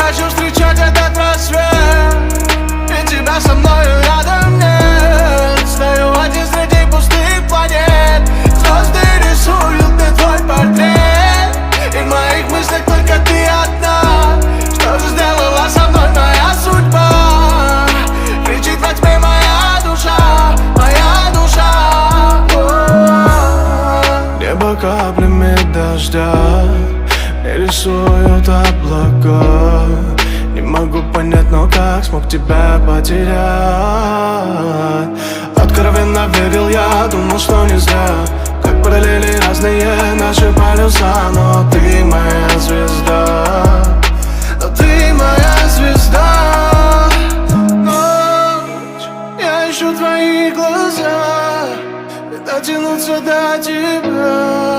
хочу встречать этот рассвет, ведь тебя со мною рядом нет. Стою один среди пустых планет, звезды рисуют мне твой портрет, и в моих мыслях только ты одна. Что же сделала со мной моя судьба? Кричит во тьме моя душа, моя душа. Небо каплями дождя рисуют облака. Не могу понять, но как смог тебя потерять. Откровенно верил я, думал, что не зря. Как параллели разные наши полюса, но ты моя звезда. Но ты моя звезда. Ночь, я ищу твои глаза и дотянуться до тебя.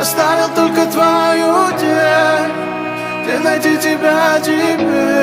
Оставил только твою тень, где найти тебя теперь.